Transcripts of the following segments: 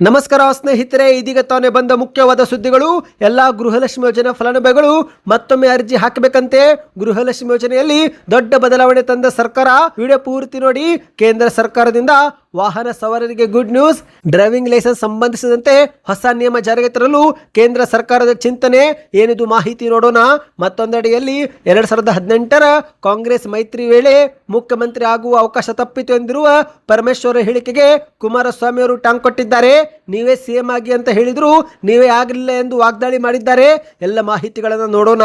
ನಮಸ್ಕಾರ ಸ್ನೇಹಿತರೆ, ಇದೀಗ ತಾನೇ ಬಂದ ಮುಖ್ಯವಾದ ಸುದ್ದಿಗಳು. ಎಲ್ಲಾ ಗೃಹಲಕ್ಷ್ಮಿ ಯೋಜನೆ ಫಲಾನುಭವಿಗಳು ಮತ್ತೊಮ್ಮೆ ಅರ್ಜಿ ಹಾಕಬೇಕಂತೆ. ಗೃಹಲಕ್ಷ್ಮಿ ಯೋಜನೆಯಲ್ಲಿ ದೊಡ್ಡ ಬದಲಾವಣೆ ತಂದ ಸರ್ಕಾರ. ವಿಡಿಯೋ ಪೂರ್ತಿ ನೋಡಿ. ಕೇಂದ್ರ ಸರ್ಕಾರದಿಂದ ವಾಹನ ಸವಾರರಿಗೆ ಗುಡ್ ನ್ಯೂಸ್. ಡ್ರೈವಿಂಗ್ ಲೈಸೆನ್ಸ್ ಸಂಬಂಧಿಸಿದಂತೆ ಹೊಸ ನಿಯಮ ಜಾರಿಗೆ ತರಲು ಕೇಂದ್ರ ಸರ್ಕಾರದ ಚಿಂತನೆ. ಏನಿದು ಮಾಹಿತಿ ನೋಡೋಣ. ಮತ್ತೊಂದೆಡೆಯಲ್ಲಿ 2018ರ ಕಾಂಗ್ರೆಸ್ ಮೈತ್ರಿ ವೇಳೆ ಮುಖ್ಯಮಂತ್ರಿ ಆಗುವ ಅವಕಾಶ ತಪ್ಪಿತು ಎಂದಿರುವ ಪರಮೇಶ್ವರ ಹೇಳಿಕೆಗೆ ಕುಮಾರಸ್ವಾಮಿ ಅವರು ಟಾಂಗ್ ಕೊಟ್ಟಿದ್ದಾರೆ. ನೀವೇ ಸಿಎಂ ಆಗಿ ಅಂತ ಹೇಳಿದ್ರು, ನೀವೇ ಆಗಲಿಲ್ಲ ಎಂದು ವಾಗ್ದಾಳಿ ಮಾಡಿದ್ದಾರೆ. ಎಲ್ಲ ಮಾಹಿತಿಗಳನ್ನು ನೋಡೋಣ.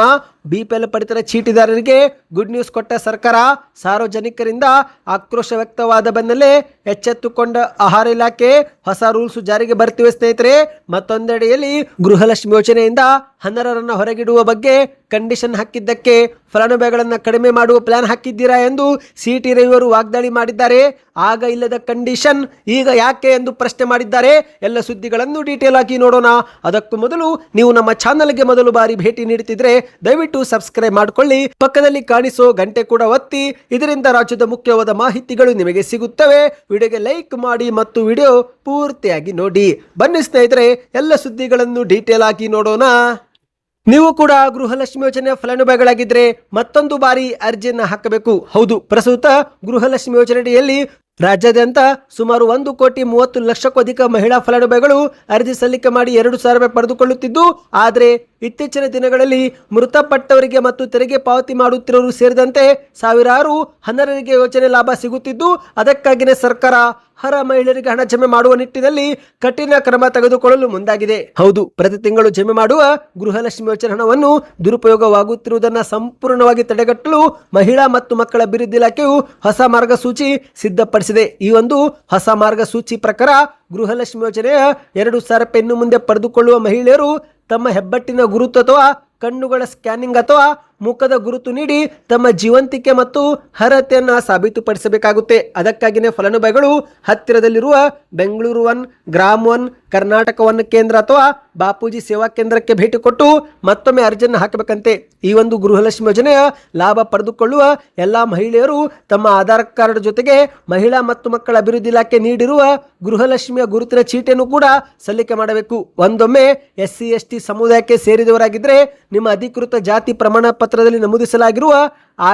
ಬಿಪಿಎಲ್ ಪಡಿತರ ಚೀಟಿದಾರರಿಗೆ ಗುಡ್ ನ್ಯೂಸ್ ಕೊಟ್ಟ ಸರ್ಕಾರ. ಸಾರ್ವಜನಿಕರಿಂದ ಆಕ್ರೋಶ ವ್ಯಕ್ತವಾದ ಬೆನ್ನಲ್ಲೇ ಎಚ್ಚೆತ್ತುಕೊಂಡ ಆಹಾರ ಇಲಾಖೆ ಹೊಸ ರೂಲ್ಸ್ ಜಾರಿಗೆ ಬರ್ತಿವೆ ಸ್ನೇಹಿತರೆ. ಮತ್ತೊಂದೆಡೆಯಲ್ಲಿ ಗೃಹಲಕ್ಷ್ಮಿ ಯೋಜನೆಯಿಂದ ಅನರ್ಹರನ್ನು ಹೊರಗಿಡುವ ಬಗ್ಗೆ ಕಂಡೀಷನ್ ಹಾಕಿದ್ದಕ್ಕೆ ಫಲಾನುಭವಿಗಳನ್ನು ಕಡಿಮೆ ಮಾಡುವ ಪ್ಲಾನ್ ಹಾಕಿದ್ದೀರಾ ಎಂದು ಸಿಟಿ ರವಿಯವರು ವಾಗ್ದಾಳಿ ಮಾಡಿದ್ದಾರೆ. ಆಗ ಇಲ್ಲದ ಕಂಡೀಷನ್ ಈಗ ಯಾಕೆ ಎಂದು ಪ್ರಶ್ನೆ ಮಾಡಿದ್ದಾರೆ. ಎಲ್ಲ ಸುದ್ದಿಗಳನ್ನು ಡೀಟೇಲ್ ಆಗಿ ನೋಡೋಣ. ಅದಕ್ಕೂ ಮೊದಲು ನೀವು ನಮ್ಮ ಚಾನಲ್ಗೆ ಮೊದಲು ಬಾರಿ ಭೇಟಿ ನೀಡುತ್ತಿದ್ರೆ ದಯವಿಟ್ಟು ಸಬ್ಸ್ಕ್ರೈಬ್ ಮಾಡಿಕೊಳ್ಳಿ. ಪಕ್ಕದಲ್ಲಿ ಕಾಣಿಸೋ ಗಂಟೆ ಕೂಡ ಒತ್ತಿ. ಇದರಿಂದ ರಾಜ್ಯದ ಮುಖ್ಯವಾದ ಮಾಹಿತಿಗಳು ನಿಮಗೆ ಸಿಗುತ್ತವೆ. ವಿಡಿಯೋಗೆ ಲೈಕ್ ಮಾಡಿ ಮತ್ತು ವಿಡಿಯೋ ಪೂರ್ತಿಯಾಗಿ ನೋಡಿ. ಬನ್ನಿ ಸ್ನೇಹಿತರೆ, ಎಲ್ಲ ಸುದ್ದಿಗಳನ್ನು ಡೀಟೇಲ್ ಆಗಿ ನೋಡೋಣ. ನೀವು ಕೂಡ ಗೃಹಲಕ್ಷ್ಮಿ ಯೋಜನೆ ಫಲಾನುಭವಿಗಳಾಗಿದ್ರೆ ಮತ್ತೊಂದು ಬಾರಿ ಅರ್ಜಿಯನ್ನು ಹಾಕಬೇಕು. ಹೌದು, ಪ್ರಸ್ತುತ ಗೃಹಲಕ್ಷ್ಮಿ ಯೋಜನೆಯಲ್ಲಿ ರಾಜ್ಯಾದ್ಯಂತ ಸುಮಾರು 1,30,00,000ಕ್ಕೂ ಅಧಿಕ ಮಹಿಳಾ ಫಲಾನುಭವಿಗಳು ಅರ್ಜಿ ಸಲ್ಲಿಕೆ ಮಾಡಿ 2,000 ರೂಪಾಯಿ ಪಡೆದುಕೊಳ್ಳುತ್ತಿದ್ದು, ಆದರೆ ಇತ್ತೀಚಿನ ದಿನಗಳಲ್ಲಿ ಮೃತಪಟ್ಟವರಿಗೆ ಮತ್ತು ತೆರಿಗೆ ಪಾವತಿ ಮಾಡುತ್ತಿರುವವರು ಸೇರಿದಂತೆ ಸಾವಿರಾರು ಅನರ್ಹರಿಗೆ ಯೋಜನೆ ಲಾಭ ಸಿಗುತ್ತಿದ್ದು, ಅದಕ್ಕಾಗಿಯೇ ಸರ್ಕಾರ ಅರ್ಹ ಮಹಿಳೆಯರಿಗೆ ಹಣ ಜಮೆ ಮಾಡುವ ನಿಟ್ಟಿನಲ್ಲಿ ಕಠಿಣ ಕ್ರಮ ತೆಗೆದುಕೊಳ್ಳಲು ಮುಂದಾಗಿದೆ. ಹೌದು, ಪ್ರತಿ ತಿಂಗಳು ಜಮೆ ಮಾಡುವ ಗೃಹಲಕ್ಷ್ಮಿ ಯೋಜನೆ ಹಣವನ್ನು ದುರುಪಯೋಗವಾಗುತ್ತಿರುವುದನ್ನು ಸಂಪೂರ್ಣವಾಗಿ ತಡೆಗಟ್ಟಲು ಮಹಿಳಾ ಮತ್ತು ಮಕ್ಕಳ ಅಭಿವೃದ್ಧಿ ಇಲಾಖೆಯು ಹೊಸ ಮಾರ್ಗಸೂಚಿ ಸಿದ್ಧಪಡಿಸಿದೆ. ಈ ಒಂದು ಹೊಸ ಮಾರ್ಗಸೂಚಿ ಪ್ರಕಾರ ಗೃಹಲಕ್ಷ್ಮಿ ಯೋಜನೆಯ 2,000 ರೂಪಾಯಿ ಇನ್ನು ಮುಂದೆ ಪಡೆದುಕೊಳ್ಳುವ ಮಹಿಳೆಯರು ತಮ್ಮ ಹೆಬ್ಬಟ್ಟಿನ ಗುರುತು ಅಥವಾ ಕಣ್ಣುಗಳ ಸ್ಕ್ಯಾನಿಂಗ್ ಅಥವಾ ಮುಖದ ಗುರುತು ನೀಡಿ ತಮ್ಮ ಜೀವಂತಿಕೆ ಮತ್ತು ಅರ್ಹತೆಯನ್ನು ಸಾಬೀತುಪಡಿಸಬೇಕಾಗುತ್ತೆ. ಅದಕ್ಕಾಗಿಯೇ ಫಲಾನುಭವಿಗಳು ಹತ್ತಿರದಲ್ಲಿರುವ ಬೆಂಗಳೂರು 1, ಗ್ರಾಮ್ 1, ಕರ್ನಾಟಕ 1 ಕೇಂದ್ರ ಅಥವಾ ಬಾಪೂಜಿ ಸೇವಾ ಕೇಂದ್ರಕ್ಕೆ ಭೇಟಿ ಕೊಟ್ಟು ಮತ್ತೊಮ್ಮೆ ಅರ್ಜಿಯನ್ನು ಹಾಕಬೇಕಂತೆ. ಈ ಒಂದು ಗೃಹಲಕ್ಷ್ಮಿ ಯೋಜನೆಯ ಲಾಭ ಪಡೆದುಕೊಳ್ಳುವ ಎಲ್ಲ ಮಹಿಳೆಯರು ತಮ್ಮ ಆಧಾರ್ ಕಾರ್ಡ್ ಜೊತೆಗೆ ಮಹಿಳಾ ಮತ್ತು ಮಕ್ಕಳ ಅಭಿವೃದ್ಧಿ ಇಲಾಖೆ ನೀಡಿರುವ ಗೃಹಲಕ್ಷ್ಮಿಯ ಗುರುತಿನ ಚೀಟಿಯನ್ನು ಕೂಡ ಸಲ್ಲಿಕೆ ಮಾಡಬೇಕು. ಒಂದೊಮ್ಮೆ SC ST ಸಮುದಾಯಕ್ಕೆ ಸೇರಿದವರಾಗಿದ್ದರೆ ನಿಮ್ಮ ಅಧಿಕೃತ ಜಾತಿ ಪ್ರಮಾಣ ಪತ್ರದಲ್ಲಿ ನಮೂದಿಸಲಾಗಿರುವ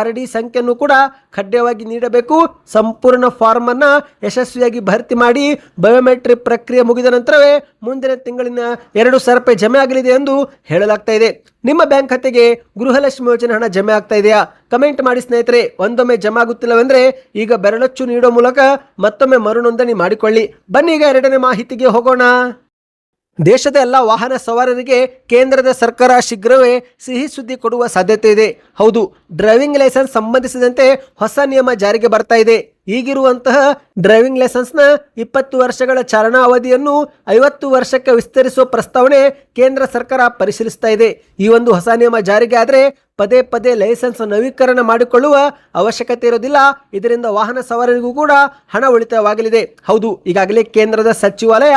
RD ಸಂಖ್ಯೆಯನ್ನು ಕೂಡ ಕಡ್ಡಾಯವಾಗಿ ನೀಡಬೇಕು. ಸಂಪೂರ್ಣ ಫಾರ್ಮ್ ಅನ್ನು ಯಶಸ್ವಿಯಾಗಿ ಭರ್ತಿ ಮಾಡಿ ಬಯೋಮೆಟ್ರಿಕ್ ಪ್ರಕ್ರಿಯೆ ಮುಗಿದ ನಂತರವೇ ಮುಂದಿನ ತಿಂಗಳಿನ 2,000 ರೂಪಾಯಿ ಜಮೆ ಆಗಲಿದೆ ಎಂದು ಹೇಳಲಾಗ್ತಾ ಇದೆ. ನಿಮ್ಮ ಬ್ಯಾಂಕ್ ಖಾತೆಗೆ ಗೃಹಲಕ್ಷ್ಮಿ ಯೋಜನೆ ಹಣ ಜಮೆ ಆಗ್ತಾ ಇದೆಯಾ? ಕಮೆಂಟ್ ಮಾಡಿ ಸ್ನೇಹಿತರೆ. ಒಂದೊಮ್ಮೆ ಜಮೆ ಆಗುತ್ತಿಲ್ಲವೆಂದರೆ ಈಗ ಬೆರಳಚ್ಚು ನೀಡುವ ಮೂಲಕ ಮತ್ತೊಮ್ಮೆ ಮರುನೋಂದಣಿ ಮಾಡಿಕೊಳ್ಳಿ. ಬನ್ನಿ ಈಗ ಎರಡನೇ ಮಾಹಿತಿಗೆ ಹೋಗೋಣ. ದೇಶದ ಎಲ್ಲ ವಾಹನ ಸವಾರರಿಗೆ ಕೇಂದ್ರದ ಸರ್ಕಾರ ಶೀಘ್ರವೇ ಸಿಹಿ ಸುದ್ದಿ ಕೊಡುವ ಸಾಧ್ಯತೆ ಇದೆ. ಹೌದು, ಡ್ರೈವಿಂಗ್ ಲೈಸೆನ್ಸ್ ಸಂಬಂಧಿಸಿದಂತೆ ಹೊಸ ನಿಯಮ ಜಾರಿಗೆ ಬರ್ತಾ ಇದೆ. ಈಗಿರುವಂತಹ ಡ್ರೈವಿಂಗ್ ಲೈಸೆನ್ಸ್ನ 20 ವರ್ಷಗಳ ಚಾಲನಾ ಅವಧಿಯನ್ನು 50 ವರ್ಷಕ್ಕೆ ವಿಸ್ತರಿಸುವ ಪ್ರಸ್ತಾವನೆ ಕೇಂದ್ರ ಸರ್ಕಾರ ಪರಿಶೀಲಿಸ್ತಾ ಇದೆ. ಈ ಒಂದು ಹೊಸ ನಿಯಮ ಜಾರಿಗೆ ಆದರೆ ಪದೇ ಪದೇ ಲೈಸೆನ್ಸ್ ನವೀಕರಣ ಮಾಡಿಕೊಳ್ಳುವ ಅವಶ್ಯಕತೆ ಇರೋದಿಲ್ಲ. ಇದರಿಂದ ವಾಹನ ಸವಾರರಿಗೂ ಕೂಡ ಹಣ ಉಳಿತಾಯವಾಗಲಿದೆ. ಹೌದು, ಈಗಾಗಲೇ ಕೇಂದ್ರದ ಸಚಿವಾಲಯ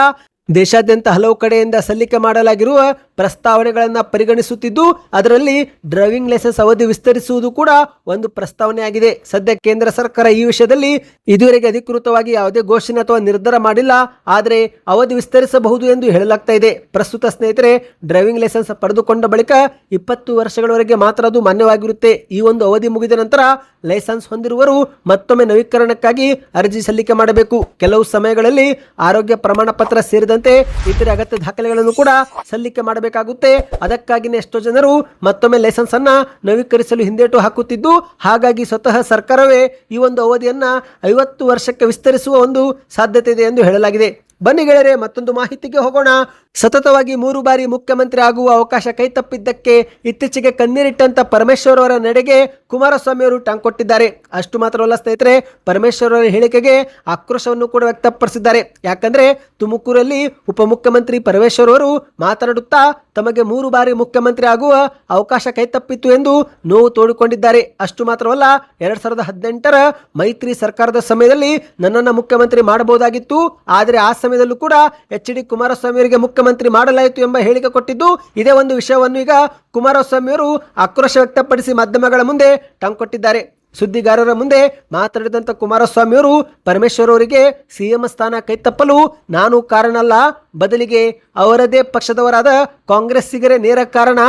ದೇಶಾದ್ಯಂತ ಹಲವು ಕಡೆಯಿಂದ ಸಲ್ಲಿಕೆ ಮಾಡಲಾಗಿರುವ ಪ್ರಸ್ತಾವನೆಗಳನ್ನು ಪರಿಗಣಿಸುತ್ತಿದ್ದು, ಅದರಲ್ಲಿ ಡ್ರೈವಿಂಗ್ ಲೈಸೆನ್ಸ್ ಅವಧಿ ವಿಸ್ತರಿಸುವುದು ಕೂಡ ಒಂದು ಪ್ರಸ್ತಾವನೆಯಾಗಿದೆ. ಸದ್ಯ ಕೇಂದ್ರ ಸರ್ಕಾರ ಈ ವಿಷಯದಲ್ಲಿ ಇದುವರೆಗೆ ಅಧಿಕೃತವಾಗಿ ಯಾವುದೇ ಘೋಷಣೆ ಅಥವಾ ನಿರ್ಧಾರ ಮಾಡಿಲ್ಲ. ಆದರೆ ಅವಧಿ ವಿಸ್ತರಿಸಬಹುದು ಎಂದು ಹೇಳಲಾಗ್ತಾ ಇದೆ. ಪ್ರಸ್ತುತ ಸ್ನೇಹಿತರೆ, ಡ್ರೈವಿಂಗ್ ಲೈಸೆನ್ಸ್ ಪಡೆದುಕೊಂಡ ಬಳಿಕ 20 ವರ್ಷಗಳವರೆಗೆ ಮಾತ್ರ ಅದು ಮಾನ್ಯವಾಗಿರುತ್ತೆ. ಈ ಒಂದು ಅವಧಿ ಮುಗಿದ ನಂತರ ಲೈಸೆನ್ಸ್ ಹೊಂದಿರುವವರು ಮತ್ತೊಮ್ಮೆ ನವೀಕರಣಕ್ಕಾಗಿ ಅರ್ಜಿ ಸಲ್ಲಿಕೆ ಮಾಡಬೇಕು. ಕೆಲವು ಸಮಯಗಳಲ್ಲಿ ಆರೋಗ್ಯ ಪ್ರಮಾಣ ಪತ್ರ ಸೇರಿದಂತೆ ಇತರೆ ಅಗತ್ಯ ದಾಖಲೆಗಳನ್ನು ಕೂಡ ಸಲ್ಲಿಕೆ ಮಾಡಬೇಕಾಗುತ್ತೆ. ಅದಕ್ಕಾಗಿಯೇ ಎಷ್ಟೋ ಜನರು ಮತ್ತೊಮ್ಮೆ ಲೈಸೆನ್ಸ್ ಅನ್ನ ನವೀಕರಿಸಲು ಹಿಂದೇಟು ಹಾಕುತ್ತಿದ್ದು, ಹಾಗಾಗಿ ಸ್ವತಃ ಸರ್ಕಾರವೇ ಈ ಒಂದು ಅವಧಿಯನ್ನ 50 ವರ್ಷಕ್ಕೆ ವಿಸ್ತರಿಸುವ ಒಂದು ಸಾಧ್ಯತೆ ಇದೆ ಎಂದು ಹೇಳಲಾಗಿದೆ. ಬನ್ನಿ ಗೆಳೆಯರೆ, ಮತ್ತೊಂದು ಮಾಹಿತಿಗೆ ಹೋಗೋಣ. ಸತತವಾಗಿ 3 ಬಾರಿ ಮುಖ್ಯಮಂತ್ರಿ ಆಗುವ ಅವಕಾಶ ಕೈತಪ್ಪಿದ್ದಕ್ಕೆ ಇತ್ತೀಚೆಗೆ ಕಣ್ಣೀರಿಟ್ಟಂತ ಪರಮೇಶ್ವರ್ ಅವರ ನಡೆಗೆ ಕುಮಾರಸ್ವಾಮಿ ಅವರು ಟಾಂಗ್ ಕೊಟ್ಟಿದ್ದಾರೆ. ಅಷ್ಟು ಮಾತ್ರವಲ್ಲ ಸ್ನೇಹಿತರೆ, ಪರಮೇಶ್ವರ್ ಅವರ ಹೇಳಿಕೆಗೆ ಆಕ್ರೋಶವನ್ನು ಕೂಡ ವ್ಯಕ್ತಪಡಿಸಿದ್ದಾರೆ. ಯಾಕಂದ್ರೆ ತುಮಕೂರಲ್ಲಿ ಉಪಮುಖ್ಯಮಂತ್ರಿ ಪರಮೇಶ್ವರ್ ಅವರು ಮಾತನಾಡುತ್ತಾ ತಮಗೆ 3 ಬಾರಿ ಮುಖ್ಯಮಂತ್ರಿ ಆಗುವ ಅವಕಾಶ ಕೈತಪ್ಪಿತ್ತು ಎಂದು ನೋವು ತೋಡಿಕೊಂಡಿದ್ದಾರೆ. ಅಷ್ಟು ಮಾತ್ರವಲ್ಲ, 2018ರ ಮೈತ್ರಿ ಸರ್ಕಾರದ ಸಮಯದಲ್ಲಿ ನನ್ನನ್ನು ಮುಖ್ಯಮಂತ್ರಿ ಮಾಡಬಹುದಾಗಿತ್ತು, ಆದರೆ ಆ ಸಮಯದಲ್ಲೂ ಕೂಡ HD ಕುಮಾರಸ್ವಾಮಿ ಅವರಿಗೆ ಮುಖ್ಯಮಂತ್ರಿ ಮಾಡಲಾಯಿತು ಎಂಬ ಹೇಳಿಕೆ ಕೊಟ್ಟಿದ್ದು, ಇದೇ ಒಂದು ವಿಷಯವನ್ನು ಈಗ ಕುಮಾರಸ್ವಾಮಿ ಅವರು ಆಕ್ರೋಶ ವ್ಯಕ್ತಪಡಿಸಿ ಮಾಧ್ಯಮಗಳ ಮುಂದೆ ಟಾಂಗ್ ಕೊಟ್ಟಿದ್ದಾರೆ. ಸುದ್ದಿಗಾರರ ಮುಂದೆ ಮಾತನಾಡಿದಂತ ಕುಮಾರಸ್ವಾಮಿ ಅವರು ಪರಮೇಶ್ವರ್ ಅವರಿಗೆ ಸಿಎಂ ಸ್ಥಾನ ಕೈತಪ್ಪಲು ನಾನು ಕಾರಣ ಅಲ್ಲ, ಬದಲಿಗೆ ಅವರದೇ ಪಕ್ಷದವರಾದ ಕಾಂಗ್ರೆಸ್ಸಿಗರೇ ನೇರ ಕಾರಣ.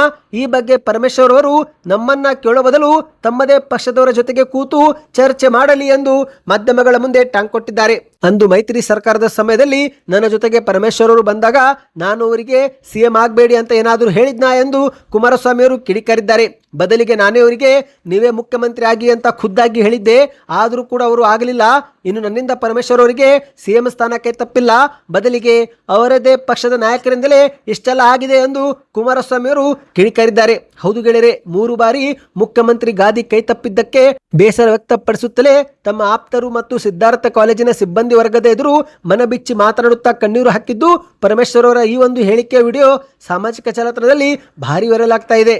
ಈ ಬಗ್ಗೆ ಪರಮೇಶ್ವರ್ ಅವರು ನಮ್ಮನ್ನ ಕೇಳೋ ಬದಲು ತಮ್ಮದೇ ಪಕ್ಷದವರ ಜೊತೆಗೆ ಕೂತು ಚರ್ಚೆ ಮಾಡಲಿ ಎಂದು ಮಾಧ್ಯಮಗಳ ಮುಂದೆ ಟಾಂಗ್ ಕೊಟ್ಟಿದ್ದಾರೆ. ಅಂದು ಮೈತ್ರಿ ಸರ್ಕಾರದ ಸಮಯದಲ್ಲಿ ನನ್ನ ಜೊತೆಗೆ ಪರಮೇಶ್ವರ್ ಅವರು ಬಂದಾಗ ನಾನು ಅವರಿಗೆ ಸಿಎಂ ಆಗಬೇಡಿ ಅಂತ ಏನಾದರೂ ಹೇಳಿದ್ನಾ ಎಂದು ಕುಮಾರಸ್ವಾಮಿ ಅವರು ಕಿಡಿಕಾರಿದ್ದಾರೆ. ಬದಲಿಗೆ ನಾನೇ ಅವರಿಗೆ ನೀವೇ ಮುಖ್ಯಮಂತ್ರಿ ಆಗಿ ಅಂತ ಖುದ್ದಾಗಿ ಹೇಳಿದ್ದೆ, ಆದರೂ ಕೂಡ ಅವರು ಆಗಲಿಲ್ಲ. ಇನ್ನು ನನ್ನಿಂದ ಪರಮೇಶ್ವರ್ ಅವರಿಗೆ ಸಿಎಂ ಸ್ಥಾನಕ್ಕೆ ತಪ್ಪಿಲ್ಲ, ಬದಲಿಗೆ ಅವರದೇ ಪಕ್ಷದ ನಾಯಕರಿಂದಲೇ ಇಷ್ಟೆಲ್ಲ ಆಗಿದೆ ಎಂದು ಕುಮಾರಸ್ವಾಮಿ ಅವರು ಕಿಡಿಕಾರಿದ್ದಾರೆ. ಹೌದು ಗೆಳೆಯರೆ, 3 ಬಾರಿ ಮುಖ್ಯಮಂತ್ರಿ ಗಾದಿ ಕೈ ತಪ್ಪಿದ್ದಕ್ಕೆ ಬೇಸರ ವ್ಯಕ್ತಪಡಿಸುತ್ತಲೇ ತಮ್ಮ ಆಪ್ತರು ಮತ್ತು ಸಿದ್ಧಾರ್ಥ ಕಾಲೇಜಿನ ಸಿಬ್ಬಂದಿ ವರ್ಗದ ಎದುರು ಮನಬಿಚ್ಚಿ ಮಾತನಾಡುತ್ತಾ ಕಣ್ಣೀರು ಹಾಕಿದ್ದು ಪರಮೇಶ್ವರ್ ಅವರ ಈ ಒಂದು ಹೇಳಿಕೆಯ ವಿಡಿಯೋ ಸಾಮಾಜಿಕ ಜಾಲತಾಣದಲ್ಲಿ ಭಾರಿ ವೈರಲ್ ಆಗ್ತಾ ಇದೆ.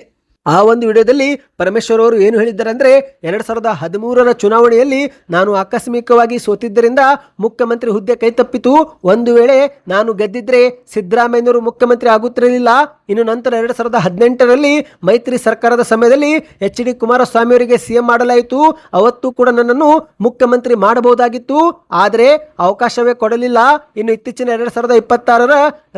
ಆ ಒಂದು ವಿಡಿಯೋದಲ್ಲಿ ಪರಮೇಶ್ವರ್ ಅವರು ಏನು ಹೇಳಿದ್ದಾರೆ ಅಂದರೆ 2013ರ ಚುನಾವಣೆಯಲ್ಲಿ ನಾನು ಆಕಸ್ಮಿಕವಾಗಿ ಸೋತಿದ್ದರಿಂದ ಮುಖ್ಯಮಂತ್ರಿ ಹುದ್ದೆ ಕೈತಪ್ಪಿತು. ಒಂದು ವೇಳೆ ನಾನು ಗೆದ್ದಿದ್ರೆ ಸಿದ್ದರಾಮಯ್ಯನವರು ಮುಖ್ಯಮಂತ್ರಿ ಆಗುತ್ತಿರಲಿಲ್ಲ. ಇನ್ನು ನಂತರ 2018ರಲ್ಲಿ ಮೈತ್ರಿ ಸರ್ಕಾರದ ಸಮಯದಲ್ಲಿ HD ಕುಮಾರಸ್ವಾಮಿ ಅವರಿಗೆ ಸಿಎಂ ಮಾಡಲಾಯಿತು. ಅವತ್ತು ಕೂಡ ನನ್ನನ್ನು ಮುಖ್ಯಮಂತ್ರಿ ಮಾಡಬಹುದಾಗಿತ್ತು, ಆದರೆ ಅವಕಾಶವೇ ಕೊಡಲಿಲ್ಲ. ಇನ್ನು ಇತ್ತೀಚಿನ 2026ರ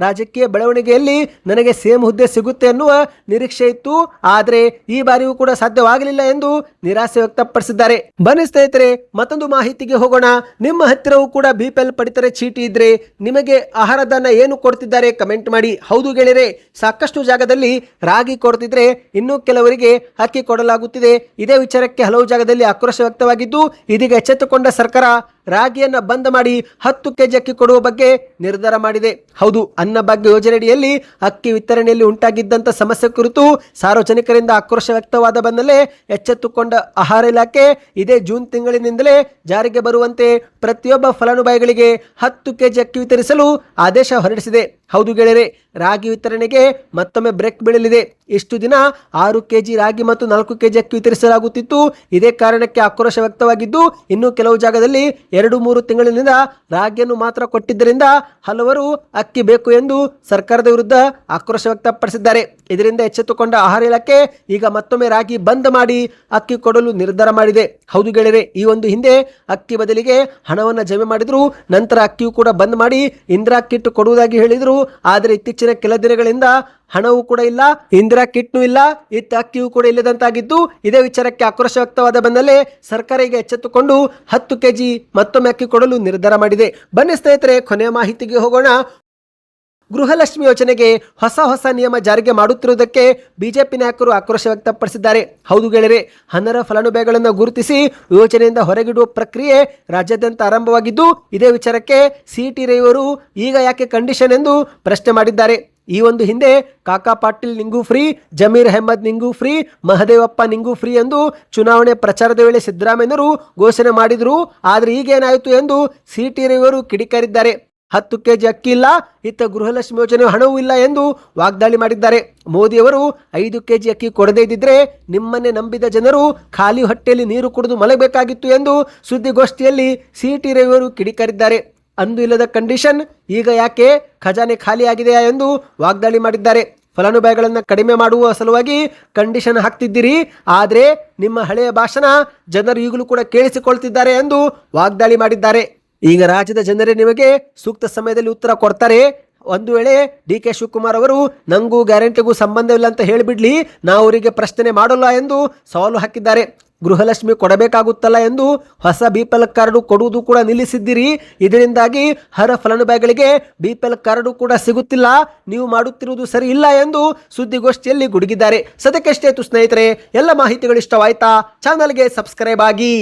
ರಾಜಕೀಯ ಬೆಳವಣಿಗೆಯಲ್ಲಿ ನನಗೆ ಸಿಎಂ ಹುದ್ದೆ ಸಿಗುತ್ತೆ ಎನ್ನುವ ನಿರೀಕ್ಷೆ ಇತ್ತು, ಆದರೆ ಈ ಬಾರಿಯೂ ಕೂಡ ಸಾಧ್ಯವಾಗಲಿಲ್ಲ ಎಂದು ನಿರಾಸೆ ವ್ಯಕ್ತಪಡಿಸಿದ್ದಾರೆ. ಬನ್ನಿ ಸ್ನೇಹಿತರೆ, ಮತ್ತೊಂದು ಮಾಹಿತಿಗೆ ಹೋಗೋಣ. ನಿಮ್ಮ ಹತ್ತಿರವೂ ಕೂಡ BPL ಪಡಿತರ ಚೀಟಿ ಇದ್ರೆ ನಿಮಗೆ ಆಹಾರ ಧಾನ್ಯ ಏನು ಕೊಡ್ತಿದ್ದಾರೆ ಕಮೆಂಟ್ ಮಾಡಿ. ಹೌದು ಗೆಳೆಯರೆ, ಸಾಕಷ್ಟು ಜಾಗದಲ್ಲಿ ರಾಗಿ ಕೊಡ್ತಿದ್ರೆ ಇನ್ನು ಕೆಲವರಿಗೆ ಅಕ್ಕಿ ಕೊಡಲಾಗುತ್ತಿದೆ. ಇದೇ ವಿಚಾರಕ್ಕೆ ಹಲವು ಜಾಗದಲ್ಲಿ ಆಕ್ರೋಶ ವ್ಯಕ್ತವಾಗಿದ್ದು ಇದೀಗ ಎಚ್ಚೆತ್ತುಕೊಂಡ ಸರ್ಕಾರ ರಾಗಿಯನ್ನ ಬಂದ್ ಮಾಡಿ 10 ಕೆಜಿ ಅಕ್ಕಿ ಕೊಡುವ ಬಗ್ಗೆ ನಿರ್ಧಾರ ಮಾಡಿದೆ. ಹೌದು, ಅನ್ನಭಾಗ್ಯ ಯೋಜನೆಯಡಿಯಲ್ಲಿ ಅಕ್ಕಿ ವಿತರಣೆಯಲ್ಲಿ ಉಂಟಾಗಿದ್ದಂತ ಸಮಸ್ಯೆ ಕುರಿತು ಸಾರ್ವಜನಿಕರಿಂದ ಆಕ್ರೋಶ ವ್ಯಕ್ತವಾದ ಬೆನ್ನಲ್ಲೇ ಎಚ್ಚೆತ್ತುಕೊಂಡ ಆಹಾರ ಇಲಾಖೆ ಇದೇ ಜೂನ್ ತಿಂಗಳಿನಿಂದಲೇ ಜಾರಿಗೆ ಬರುವಂತೆ ಪ್ರತಿಯೊಬ್ಬ ಫಲಾನುಭವಿಗಳಿಗೆ 10 ಕೆಜಿ ಅಕ್ಕಿ ವಿತರಿಸಲು ಆದೇಶ ಹೊರಡಿಸಿದೆ. ಹೌದು ಗೆಳೆಯರೆ, ರಾಗಿ ವಿತರಣೆಗೆ ಮತ್ತೊಮ್ಮೆ ಬ್ರೇಕ್ ಬೀಳಲಿದೆ. ಇಷ್ಟು ದಿನ 6 ಕೆಜಿ ರಾಗಿ ಮತ್ತು 4 ಕೆಜಿ ಅಕ್ಕಿ ವಿತರಿಸಲಾಗುತ್ತಿತ್ತು. ಇದೇ ಕಾರಣಕ್ಕೆ ಆಕ್ರೋಶ ವ್ಯಕ್ತವಾಗಿದ್ದು ಇನ್ನು ಕೆಲವು ಜಾಗದಲ್ಲಿ 2-3 ತಿಂಗಳಿನಿಂದ ರಾಗಿಯನ್ನು ಮಾತ್ರ ಕೊಟ್ಟಿದ್ದರಿಂದ ಹಲವರು ಅಕ್ಕಿ ಬೇಕು ಎಂದು ಸರ್ಕಾರದ ವಿರುದ್ಧ ಆಕ್ರೋಶ ವ್ಯಕ್ತಪಡಿಸಿದ್ದಾರೆ. ಇದರಿಂದ ಎಚ್ಚೆತ್ತುಕೊಂಡ ಆಹಾರ ಇಲಾಖೆ ಈಗ ಮತ್ತೊಮ್ಮೆ ರಾಗಿ ಬಂದ್ ಮಾಡಿ ಅಕ್ಕಿ ಕೊಡಲು ನಿರ್ಧಾರ ಮಾಡಿದೆ. ಹೌದು ಗೆಳೆಯರೆ, ಈ ಒಂದು ಹಿಂದೆ ಅಕ್ಕಿ ಬದಲಿಗೆ ಹಣವನ್ನು ಜಮೆ ಮಾಡಿದ್ರು, ನಂತರ ಅಕ್ಕಿಯೂ ಕೂಡ ಬಂದ್ ಮಾಡಿ ಇಂದಿರಾ ಕಿಟ್ ಕೊಡುವುದಾಗಿ ಹೇಳಿದ್ರು. ಆದರೆ ಇತ್ತೀಚಿನ ಕೆಲ ದಿನಗಳಿಂದ ಹಣವೂ ಕೂಡ ಇಲ್ಲ, ಇಂದಿರಾ ಕಿಟ್ನೂ ಇಲ್ಲ, ಇತ್ತ ಅಕ್ಕಿಯೂ ಕೂಡ ಇಲ್ಲದಂತಾಗಿದ್ದು ಇದೇ ವಿಚಾರಕ್ಕೆ ಆಕ್ರೋಶ ವ್ಯಕ್ತವಾದ ಬೆನ್ನಲ್ಲೇ ಸರ್ಕಾರ ಈಗ ಎಚ್ಚೆತ್ತುಕೊಂಡು 10 ಕೆಜಿ ಮತ್ತೊಮ್ಮೆ ಅಕ್ಕಿ ಕೊಡಲು ನಿರ್ಧಾರ ಮಾಡಿದೆ. ಬನ್ನಿ ಸ್ನೇಹಿತರೆ, ಕೊನೆಯ ಮಾಹಿತಿಗೆ ಹೋಗೋಣ. ಗೃಹಲಕ್ಷ್ಮಿ ಯೋಜನೆಗೆ ಹೊಸ ನಿಯಮ ಜಾರಿಗೆ ಮಾಡುತ್ತಿರುವುದಕ್ಕೆ ಬಿಜೆಪಿ ನಾಯಕರು ಆಕ್ರೋಶ ವ್ಯಕ್ತಪಡಿಸಿದ್ದಾರೆ. ಹೌದು ಗೆಳೆಯರೆ, ಅನರ್ಹ ಫಲಾನುಭವಿಗಳನ್ನು ಗುರುತಿಸಿ ಯೋಜನೆಯಿಂದ ಹೊರಗಿಡುವ ಪ್ರಕ್ರಿಯೆ ರಾಜ್ಯಾದ್ಯಂತ ಆರಂಭವಾಗಿದ್ದು ಇದೇ ವಿಚಾರಕ್ಕೆ CT ರವಿಯವರು ಈಗ ಯಾಕೆ ಕಂಡೀಷನ್ ಎಂದು ಪ್ರಶ್ನೆ ಮಾಡಿದ್ದಾರೆ. ಈ ಒಂದು ಹಿಂದೆ ಕಾಕಾ ಪಾಟೀಲ್ ನಿಂಗೂ ಫ್ರೀ, ಜಮೀರ್ ಅಹಮದ್ ನಿಂಗೂ ಫ್ರೀ, ಮಹದೇವಪ್ಪ ನಿಂಗೂ ಫ್ರೀ ಎಂದು ಚುನಾವಣೆ ಪ್ರಚಾರದ ವೇಳೆ ಸಿದ್ದರಾಮಯ್ಯನವರು ಘೋಷಣೆ ಮಾಡಿದ್ರು. ಆದರೆ ಈಗೇನಾಯಿತು ಎಂದು CT ರವಿಯವರು ಕಿಡಿಕಾರಿದ್ದಾರೆ. 10 ಕೆಜಿ ಅಕ್ಕಿ ಇಲ್ಲ, ಇತ್ತ ಗೃಹಲಕ್ಷ್ಮಿ ಯೋಜನೆ ಹಣವೂ ಇಲ್ಲ ಎಂದು ವಾಗ್ದಾಳಿ ಮಾಡಿದ್ದಾರೆ. ಮೋದಿಯವರು 5 ಕೆಜಿ ಅಕ್ಕಿ ಕೊಡದೇ ಇದ್ದಿದ್ರೆ ನಿಮ್ಮನ್ನೇ ನಂಬಿದ ಜನರು ಖಾಲಿ ಹೊಟ್ಟೆಯಲ್ಲಿ ನೀರು ಕುಡಿದು ಮಲಗಬೇಕಾಗಿತ್ತು ಎಂದು ಸುದ್ದಿಗೋಷ್ಠಿಯಲ್ಲಿ CT ರವಿಯವರು ಕಿಡಿಕಾರಿದ್ದಾರೆ. ಅಂದು ಇಲ್ಲದ ಕಂಡೀಷನ್ ಈಗ ಯಾಕೆ, ಖಜಾನೆ ಖಾಲಿಯಾಗಿದೆಯಾ ಎಂದು ವಾಗ್ದಾಳಿ ಮಾಡಿದ್ದಾರೆ. ಫಲಾನುಭವಿಗಳನ್ನು ಕಡಿಮೆ ಮಾಡುವ ಸಲುವಾಗಿ ಕಂಡೀಷನ್ ಹಾಕ್ತಿದ್ದೀರಿ, ಆದರೆ ನಿಮ್ಮ ಹಳೆಯ ಭಾಷಣ ಜನರು ಈಗಲೂ ಕೂಡ ಕೇಳಿಸಿಕೊಳ್ತಿದ್ದಾರೆ ಎಂದು ವಾಗ್ದಾಳಿ ಮಾಡಿದ್ದಾರೆ. ಈಗ ರಾಜ್ಯದ ಜನರೇ ನಿಮಗೆ ಸೂಕ್ತ ಸಮಯದಲ್ಲಿ ಉತ್ತರ ಕೊಡ್ತಾರೆ. ಒಂದು ವೇಳೆ DK ಶಿವಕುಮಾರ್ ಅವರು ನಂಗೂ ಗ್ಯಾರಂಟಿಗೂ ಸಂಬಂಧವಿಲ್ಲ ಅಂತ ಹೇಳಿಬಿಡ್ಲಿ, ನಾವು ಅವರಿಗೆ ಪ್ರಶ್ನೆ ಮಾಡೋಲ್ಲ ಎಂದು ಸವಾಲು ಹಾಕಿದ್ದಾರೆ. ಗೃಹಲಕ್ಷ್ಮಿ ಕೊಡಬೇಕಾಗುತ್ತಲ್ಲ ಎಂದು ಹೊಸ BPL ಕಾರ್ಡು ಕೊಡುವುದು ಕೂಡ ನಿಲ್ಲಿಸಿದ್ದೀರಿ. ಇದರಿಂದಾಗಿ ಅರ್ಹ ಫಲಾನುಭವಿಗಳಿಗೆ BPL ಕಾರ್ಡು ಕೂಡ ಸಿಗುತ್ತಿಲ್ಲ. ನೀವು ಮಾಡುತ್ತಿರುವುದು ಸರಿ ಇಲ್ಲ ಎಂದು ಸುದ್ದಿಗೋಷ್ಠಿಯಲ್ಲಿ ಗುಡುಗಿದ್ದಾರೆ. ಸದ್ಯಕ್ಕೆ ಎಷ್ಟೇ ಸ್ನೇಹಿತರೆ, ಎಲ್ಲ ಮಾಹಿತಿಗಳು ಇಷ್ಟವಾಯ್ತಾ? ಚಾನಲ್ಗೆ ಸಬ್ಸ್ಕ್ರೈಬ್ ಆಗಿ.